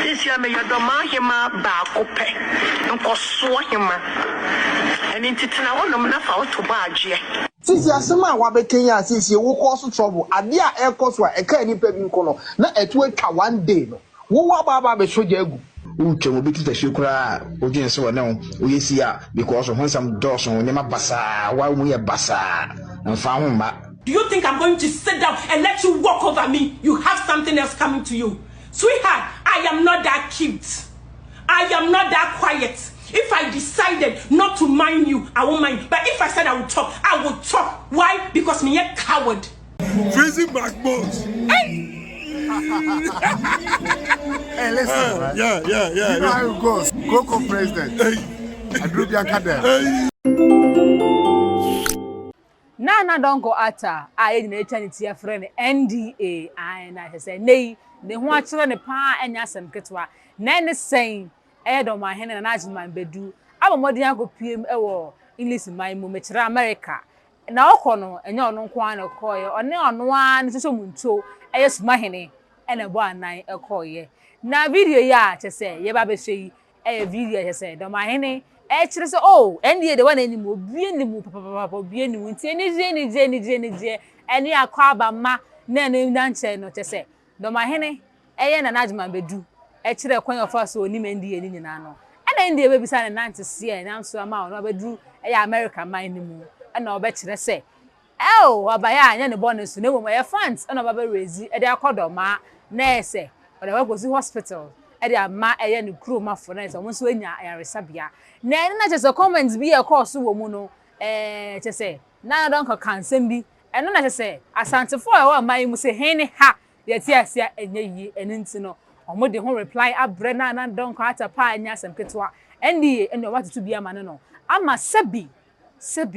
This year, may your Dormaahene back open and pursue him. And in Titina, one of them out to barge. Since Yasama Wabekenya, since you will cause trouble, and dear air cost were a canny pebble color, not at work 1 day. What Baba be so jago? Uche will be the Shukra, Ujin so now, we see ya because of some doors on Yama Bassa, while we are Bassa and found back. Do you think I'm going to sit down and let you walk over me? You have something else coming to you. Sweetheart, I am not that cute. I am not that quiet. If I decided not to mind you, I won't mind. But if I said I would talk, I would talk. Why? Because me a coward. Freezing back boss. Hey, listen. Yeah. You know how it goes. Kookopresident. I drew the academy. Nana don't go ata. I need to tell your friend NDA and I say nay. The one children pa and ASANTEFUO. None is saying. Dormaahene and ASANTEFUO. I'm more than go PM English my mumetra America. Now kono and you're no one or coy or no one so muncho. Yes, Mahene and a 1 night a coy. Now video ya to say ye baby say a video has said Dormaahene. Actually, oh, NDA the one anymore. Be in the move, papa, be in the winter. Jenny, and you are crab ma. None dancer not to say. Dormaahene, and ASANTEFUO. Actually, a coin of us who name NDA in Nano. And India baby sign 90 and I'm so amount of a drew a American mind and I'll bet you say. Oh, Abaya and the bonus to know my funds and about raise at their codoma. Nay, say, but I was in hospital. At their ma a crew ma for nights almost when you are a sabia. Nay, not just a comments be a course woman, to say. Now don't can send me. And not to say, ASANTEFUO my must say, Henny ha, yet yes, and ye and intino. Or more the whole reply, I Brennan and don't quite a pie and ASANTEFUO. NDA and what to be a man. No, I'm a Sebi,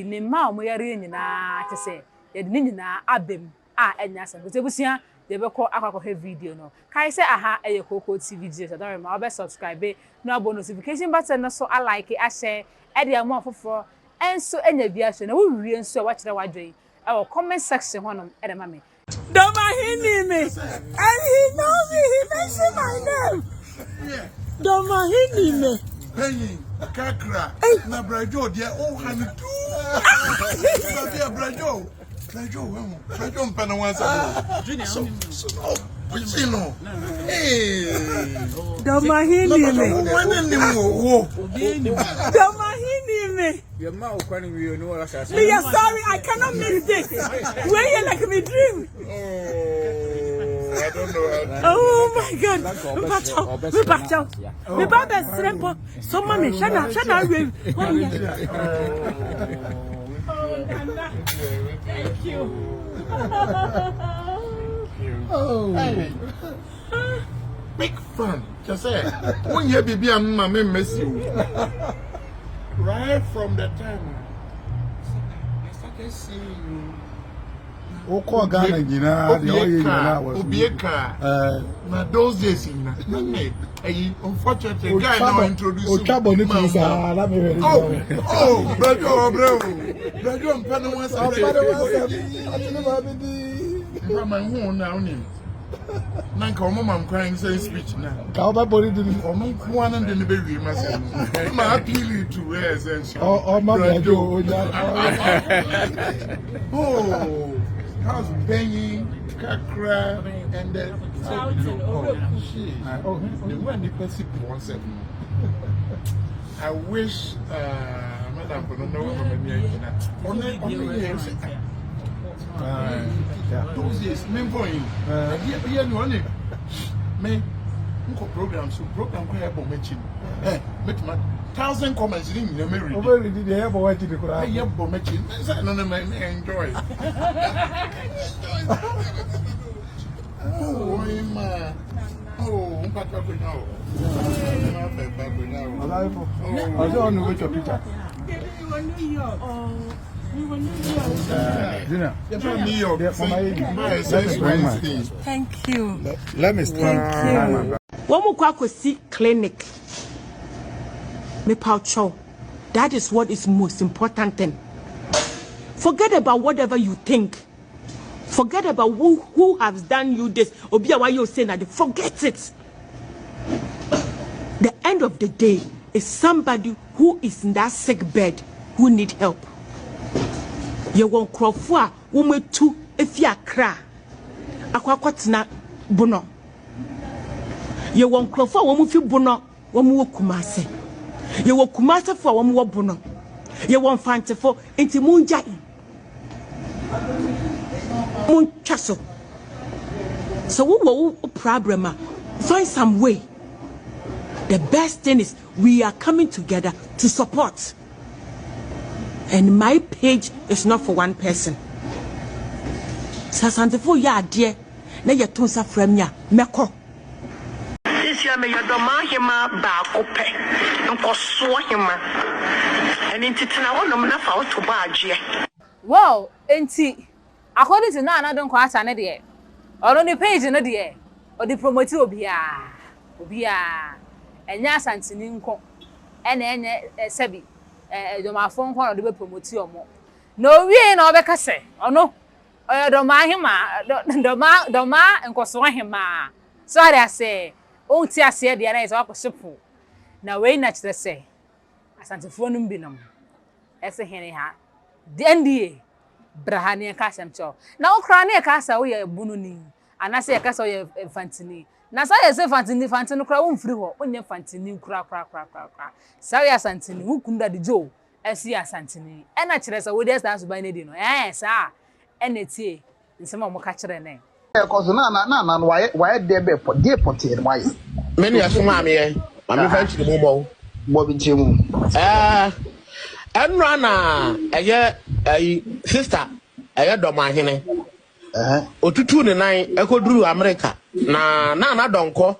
me ma, we are in to say, the Nina Abim, and ASANTEFUO. They will call a video. No, Kai say, aha, a Coco TV. I don't remember subscribe, no notification button. So I like it. I share, Eddie, I'm more for and so any aviation. We really so watch the wide our comment section. One at a mammy. Dormaahene me, and he knows me. He mentioned my name. Yeah. Dormaahene me. Penny, Kakra, na Brajo, dear, oh, honey, too. Brajo. Brajo, Panawansa. Junior, so, you know. Hey, Dormaahene me. Dormaahene me. Your mouth calling you know what I Me, sorry, I cannot miss this. Where you like me dream? Oh, I don't know. Oh my God! Me back out. Me back out. Simple. So mommy, shana real. Thank you. Oh, big fun. Just say, when you be a man, miss you. Right from the time I started seeing you. Oko Ghana Gina, the oil was Obieka. Now those days in unfortunately, guy now introduced Oh, Brajo, my home now. Nanka mama crying saying speech now. Kauba body didn't one and the baby must my appeal to where essential. Oh, my Brajo. Oh, how's Benny, Kakra, and then the one the person wants it. I wish Madam those days, men for him. Here, no one. Me, program, so program can have mention. Make 1,000 comments in the memory. Over did they have a way to the I have mention. I enjoy. Oh, man. Oh, but now. I don't know which of Peter. Thank you. Let me start. One more see clinic. Me poucho. That is what is most important thing. Forget about whatever you think. Forget about who has done you this. Or be why you're saying that. Forget it. the end of the day is somebody who is in that sick bed who need help. You won't crawl for woman too if you cry. Aquaquatina bono. You won't crawl for woman feel bono, one more kumase. You will kumase for one more bono. You won't find for into moon jai. Moon castle. So what will problem? Find some way. The best thing is we are coming together to support. And my page is not for one person. Asantefo ya dear, na ye tonsa frem ya meko. This year me your Dormaahene ba kope. Nko so hima. And intitina wonom na fa to ba agye. Wow, enti according to na don't ko asa ne de. Ono ni page ne de. O di promote obia. Enya asantini nko. Enye sebi. Domafo nko no de be promote omo. No wie na obeka se. Ono Dormaahene Doma nkoso hema. Sorry I say. O ti ase de na is akoshepo. Na we na kire se. Asantefo no mbinom. Ese hene ha. NDA brahane ka semcho. Na okra na ka sa wo ye bunu ni. Anase ka sa ye fantini. Na sa ye se fantini kra wo mfiri ho. Onye fantini kra. Sa ye asantini hukunda de jo. Esi asantini. E na kire se wo dey stand so by na di no. Sa enetie nsema mo ka kire ne. Because na why dey be for dey potir why. Many asuma me eh. Mami fanchi de mo Mo bi chemu. Enra na sister Dormaahene. Otutu ne nan ekoduru America na donko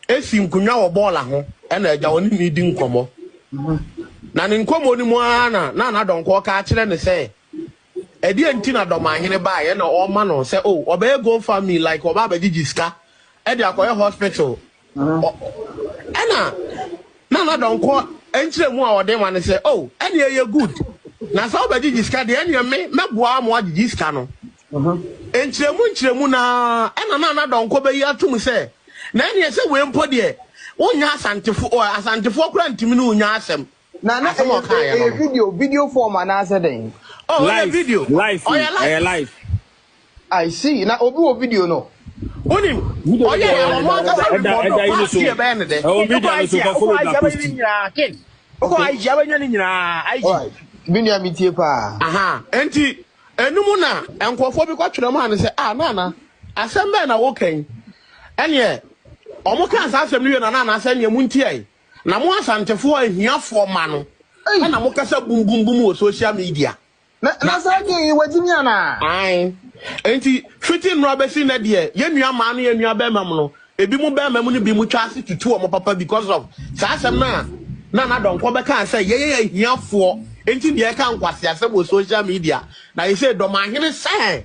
esi nkunwa wo ball ho na agya woni mi di nkomo. Na ne nkomo ni mu na donko ka kire ne se edi enti na Dormaahene ba ye na o ma no se obe go family like oba ba gigiska e di akoye hospital. Na donko enchire mu a ode wan se eni ye good na so oba gigiska de eni me meboa mo gigiska no. Enchiremu na na donko be yi atum se na eni se we mpo de wonya asantefo kura ntimi no wonya asem Na video form and answer then. Live video. Live. I see. Now obi video no. Onim. Enti enumu na enkofo bi kwatwere mu ane se na asem-Ben na wokan ene omo kan sa asem ni na asem ne mu ntiai na mo asantefo ahiafo ma no na mo kasa bum wo social media na sa ke wajimi ana ai enti fitin no abesi na de ye nua ma no ye nua be mam no ebi mu be mam no bi mu twa ase tutu omo papa because of sa asem na donko be kan say ye ahiafo enti de ka nkwase asem wo social media na you say Dormaahene say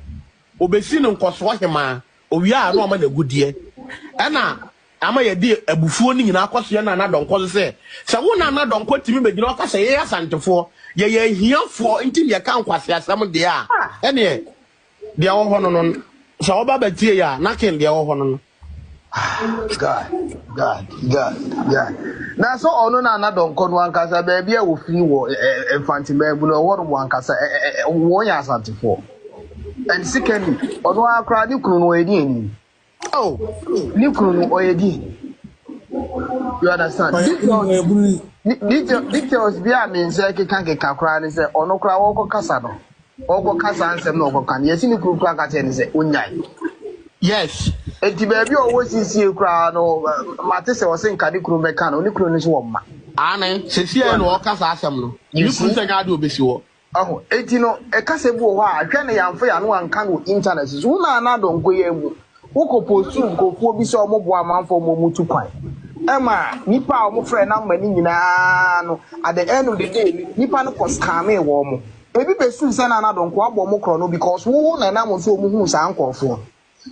obesi no nkoso hema owi a no ma na gudie na ama ye di abufuo ni nyina akoso ye na donko se wo na donko timi be gina okasa ye asantefo ye hiafo enti de ka nkwase asem de a ene de wo hono no so oba batie ya na ken de wo hono no God. Na so ono na donko no ankasa ba bia wo firi wo infanti ba bu no wo ro ankasa wo ya asantefo. And secondly, ono akra di kunu no edi eni. Ni kunu no oyedi. You understand? Details bia me say keka kra ni say ono kra wo kasa no. Wo kasa ansem no wo kan. Yesi ni kunu kra ka che ni say onyai. Yes. Enti baby o sisi kra no mate se wo se nkade kru meka no ni kru ni so wo ma ane sisi e no okasa asem no ni kru se ga do obesi wo enti no e kase bu ho a hwe ne yamfa ya no anka no internet so na donko ye mu wo ko postu nkofu obi se omobo amanfo mo mutu kwan ema nipa o mo frɛ na mani nyina no at the end of the day nipa no ko scam e wo mo ebi besu se na donko abo mo kro no because wo na mo so mo hu sa nkofo.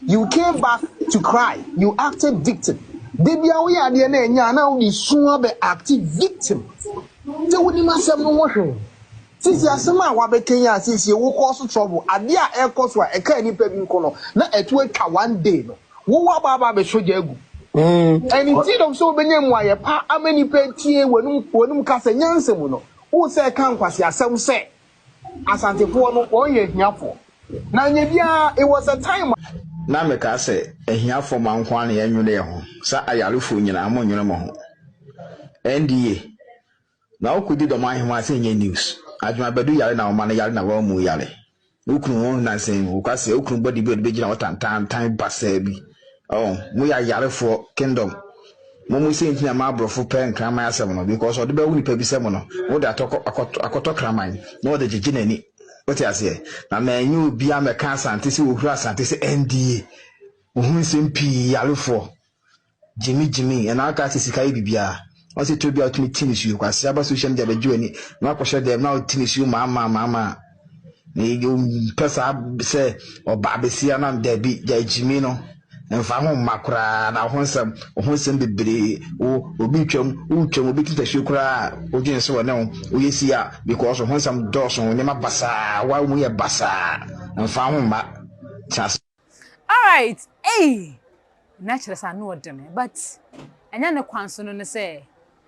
You came back to cry. You acted victim. Baby, we are the now the sooner be active victim. So we must have no washing. Since you are some wabe Kenya, since you will cause trouble, and there air cost were a canny pebble corner, not a 1 day. No, what baba be show you? And instead of so many why how many petty when cast a yansemuno, who say can't quasi as some say Asantefo no onye hiafo. Na nyebia it was a time na meka say hiafo mankwa na yanwule ho sa ayarefo nyina amonyune mo ho NDA na okudi Dormaahene ma say news adwuma bedu yare na o ma na yare na wa mu yare ukunu won na say ukase ukunu body be gina watantan tan basa bi oh mu ya yarefo kingdom mo say ntina ma brofo pen kraman asem no because o de be wuni pa bi sem no wo da akoto kraman no de giginani what you say na manyu bi ameka Asantes wo hura Asantes NDA ohun sempi yarefo Jimmy and aka sika bibia o se to bia otumi tinisi you kwase aba social media be juani na akwhye dem na tinisi you mama ni pesa se oba besia na da bi ja Jimmy no emfa ho makura na honsam bebre obi twam obi kitahwe kura odwen se wona o yesi a because honsam doso nyema basa wa mu ye basa emfa ho ma chas. All right, hey, naturally I know them, but anya ne kwanso no say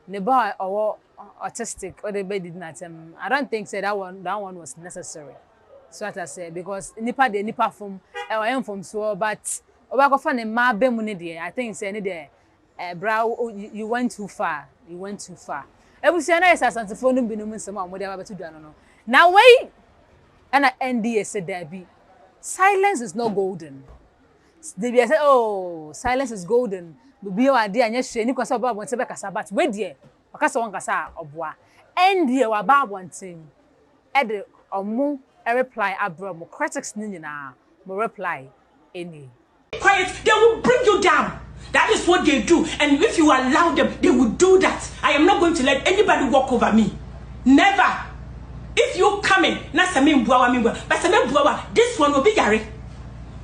ne boy or autistic or the baby did not I don't think say that one was necessary. So what I say because nipa from I am from so but obako fa ne ma be mu ne de I think say ne de bra you went too far. Ebusia na yesa Asantefo no binum nsem a mo de ababetu duano no. Now wait and NDA said there be silence is not golden. They be say oh silence is golden. Bi o ade anya hwe ni kwasa ba bonte be kasa but we de akasa won kasa oboa. NDA wa ba bonten e de omo reply abromo critics ni nyina mo reply any. Quiet, they will bring you down. That is what they do. And if you allow them, they will do that. I am not going to let anybody walk over me. Never. If you come in, not Samin Buawa, but Samin Buawa, this one will be Yari.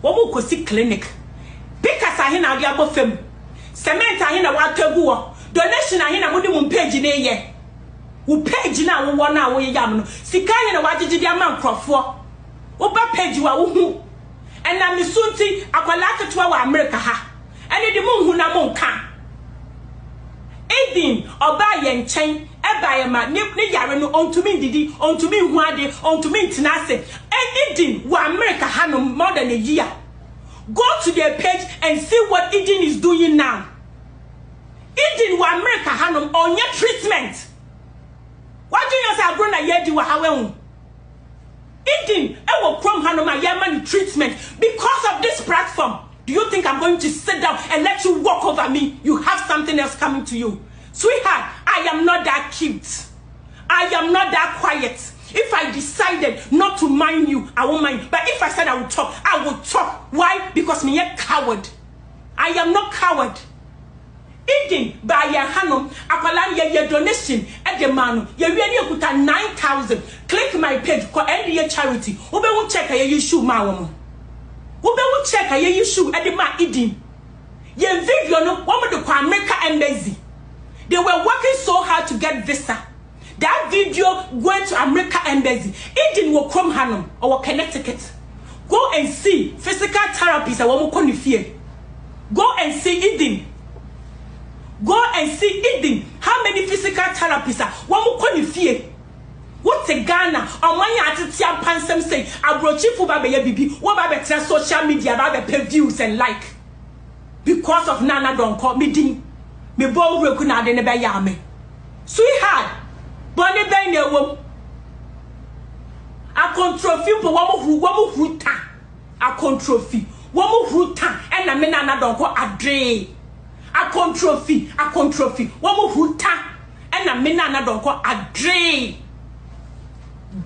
What will see clinic? Because I hear the above film. Cement I hear what to go. Donation I hear a page in a year. Who page now 1 hour yam. Sikai and what did the amount crop for? Oba page you are who? And I'm Sunti, Aqualaka to our America ha. And the moon who na mon can. Aiding or buy and chain, a buy a man, nip yarn on to me, didi, on to me, wadi, on to me, tenacity. And Aiding, where America had no more than a year. Go to their page and see what Aiding is doing now. Aiding, where America had no on your treatment. What do you say? I'm going to hear you how Aiding, I will come handle my Yemen treatment because of this platform. Do you think I'm going to sit down and let you walk over me? You have something else coming to you. Sweetheart, I am not that cute. I am not that quiet. If I decided not to mind you, I won't mind. But if I said I would talk, I would talk. Why? Because me a coward. I am not coward. Aiding by your hanum, akwala your donation at the man, you really put 9,000. Click my page for NDA charity. Ube will check a issue, mawam. Ube will check a issue at the man Aiding. Your video no one with the America embassy. They were working so hard to get visa. That video went to America embassy. Aiding will come hanum or Connecticut. Go and see physical therapists. I won't call you fear. Go and see Aiding. Go and see Aiding. How many physical therapists are? One more call you fear. What's a Ghana? Or money at the Tiam Pansem say, I brought you for Baby Bibi, what about social media about the views and like? Because of Nana don't call me ding. Me bo rekuna de nebe yame. Sweetheart, bonne ben ne wom. A controfie for one who ta. A controfie. One who ta. And a menana don't call a dre. A controfie. One who ta. And a menana don't call a dre.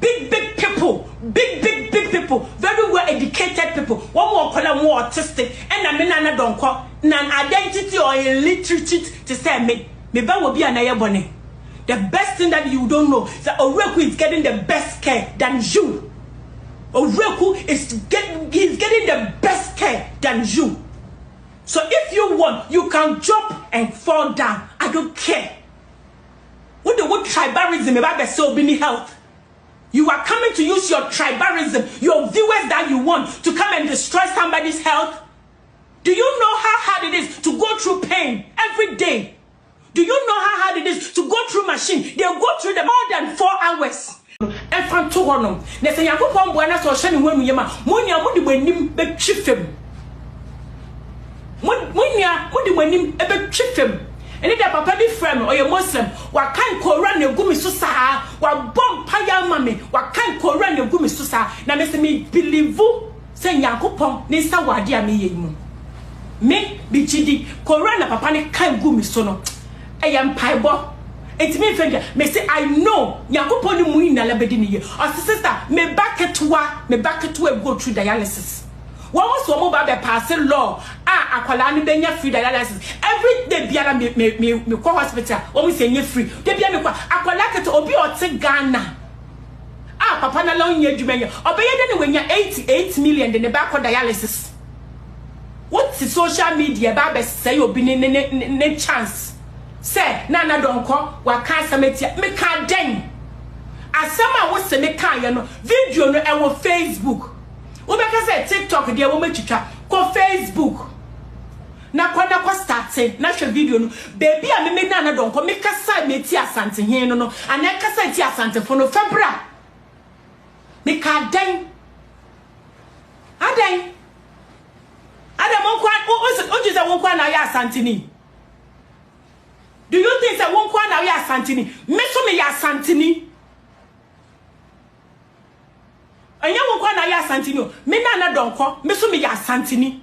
Big people, big people, very well educated people. One more color more autistic, and a menana don't call non-identity or illiterate to say me will be an ayabone. The best thing that you don't know is that Oreku is getting the best care than you. Oreku is getting the best care than you. So if you want, you can jump and fall down. I don't care. What the word tribalism about the soul-being health? You are coming to use your tribalism, your viewers that you want to come and destroy somebody's health. Do you know how hard it is to go through pain every day? Do you know how hard it is to go through machine? They go through them more than 4 hours. And from two one, they say, "Yakupon buena so shani when we yama. Munya mudi wenim be chifem. Munya mudi wenim ebe chifem. And if papa be friend or your Muslim, what kind koran your gumi susa? What bomb paya mami? What kind koran your gumi susa? Na me believe you say Yakupon nisa wadia mi yemu. Me bichidi koran na papa ne kind gumi sono. I am paibo. It's me friend. Me say I know. Yakupon ni muina labedi ni ye. Or sister, me back to go through dialysis. What was one mobile passing law? Akwala ni benya free dialysis. Every day biara me call hospital. We say you free. They biara me call. Akwala keto obi ote Ghana. Papa na long year jumenya. Obeye den when you 88 million in the back of dialysis. What's the social media ba say obi ne chance? Say nana donko wa cancer metia me ka den. Asama wo se me kan ye no video no e wo Facebook. We make say TikTok dia wo metwitwa ko Facebook. Na kwa start na hwe video no baby a me nana donko me kasa meti asante hen no ana kasa ti asantefo no February. Me ka den. Aden mo kwa o jiza won kwa na ya asanteni. Do you think that won't kwa na ya asanteni? Me so me ya asanteni. Anya won kwa na ya asanteni. Me nana donko me so me ya asanteni.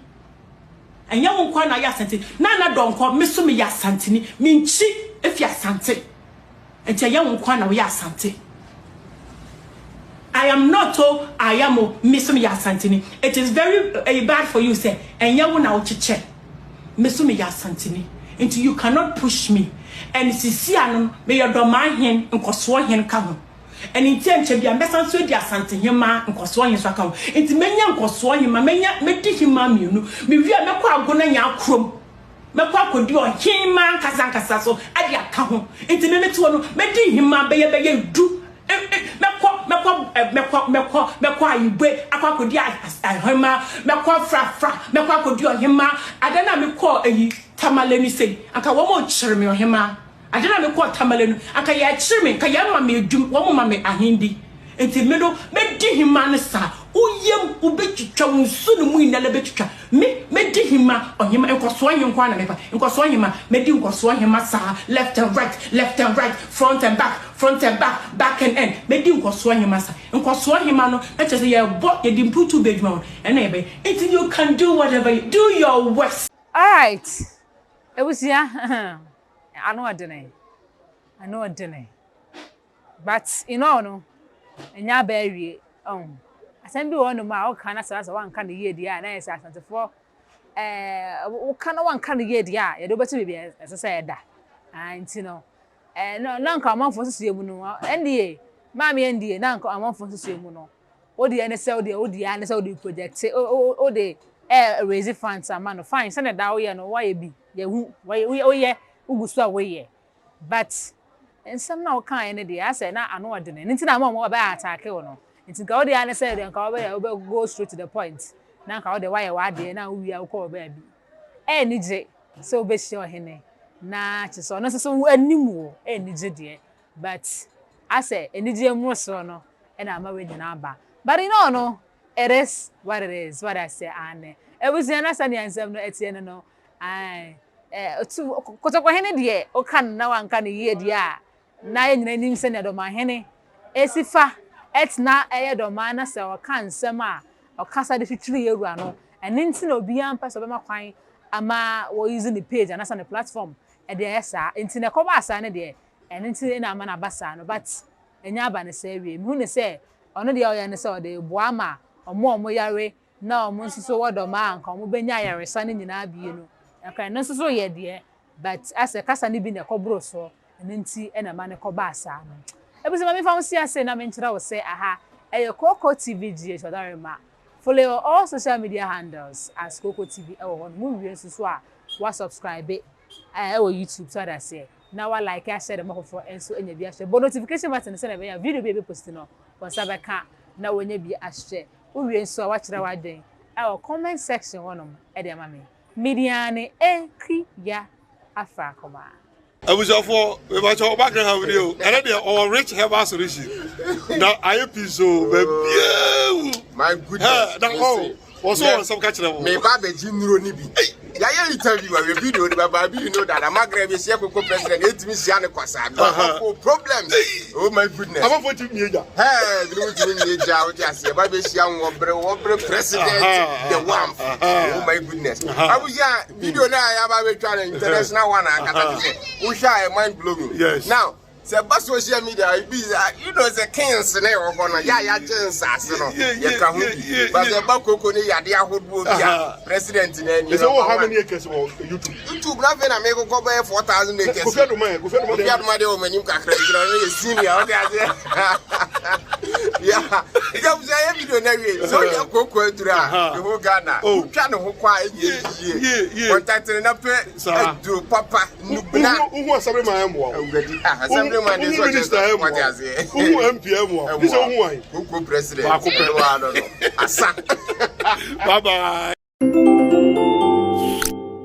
Anya won kwa na ya asanteni. Nana donko me so me ya asanteni. Me nchi efi asante. Enti anya won kwa na ya asante. I am not I am me so me ya asanteni. It is very bad for you say anya won na ochiche. Me so me ya asanteni. Until you cannot push me. And Sisiano, may your Dormaahene and kosoahene come. And in time, be a messan so dear Asantehema and kosoahene so come. Into many young kosoahema, many him, mammy, you know. Me via Maqua gonna ya crum. Maqua could do a him, Casancasasso, at your come. Into Memetuano, making him, my baby, do. Mekwa you wait, Aqua could ya hema, Mekwa fra, Mekwa could do a hema. I don't know me call a tamaleni say, Aka one more chirme or hema. I don't know me call tamalenu, Aka ya chirme, Kayama me do one mammy a hindi. Into middle, make him manasa. Yem ubechi chow soon we never betra. Me di him on him and Coswahim Quana, and Coswahima, made him Coswahima, left and right, front and back, back and end. Made him Coswahimasa, and Coswahimano, let us say you bought your didn't put 2 bedroom. And anyway, until you can do whatever you do your worst. Alright. It was I know a dinner. But you know, and ya bury Assemble one of my kind of one kind of year, dear, and I said, for one kind of year, dear, you do better be as I said that. And you know, no, none come on for see NDA, Mammy NDA, none come on for see Muno. Oh, the NSL, the NSL project, say, oh, they raise funds, a man of fine, send it down, and why be, yeah, who goes away. But and some now kind of I said, I know I didn't. It's not more about attack or no. It's God the answer and go straight to the point. Now how the wire there now we are call baby. Any day so be sure hene. Nah, so no so anymore any day. But I say any day more so no and I'm already number. But you know no, it is what it is, what I say and it was the answer the answer no Etienne no. I to kotoko hene de o kan na wan kan ye de a na ye nyina nim se ne Dormaahene esifa etna eye Dormaahene se o kan nsem a o kasa de fitiri ewura no ene nti na obi ampa so be makwan ama wo using the page and as on the platform e de esa nti ne koba asa ne de ene nti na ama na basa no but enya aba ne se wie mu ne se ono de o ye ne se o de boa ma omo yare na omo nso wo Dormaahene kan omo benya yare sa ne nyina bie no okay no so ye de but as a kasa ni bi na kobro so nti e na ma ne koba asa no e bi se ma me fa si ase na me nkyira wo se aha e Koko TV GHpage follow all social media handles as Koko TV e wo no wie so a wa subscribe e wo YouTube so that say na wa like ya share dem for enso enya bi share bo notification button se na be ya video bi post no won sa be ka na wonya bi share wo wie nso a wa kire wa den e wo comment section wonom e de ma me Midiane Kriya Afrakoma. I was for my child background video, and then our rich have a solution. Now I episode, My goodness. that all also some catch them. Me babe Jimro Nibi. Yeah, interview a video the baby, you know that I'm a grave president, 8 minutes problems. Oh my goodness. I'm going to need that. Hey, just baby, president, the one. Oh my goodness. I was video now, I have a trying international one. We shall mind blowing. Yes. Now, say social media, you know, the king's scenario. Yeah, James, but the Bako, president, It's all how many acres of YouTube? YouTube, nothing. I make go buy 4,000 acres. Go find the man. Senior. Yeah, so you go to the whole Ghana. Oh, trying to quiet. Contacting up to Papa. Who was some of my Assemblyman is who MPM, who president. Bye bye.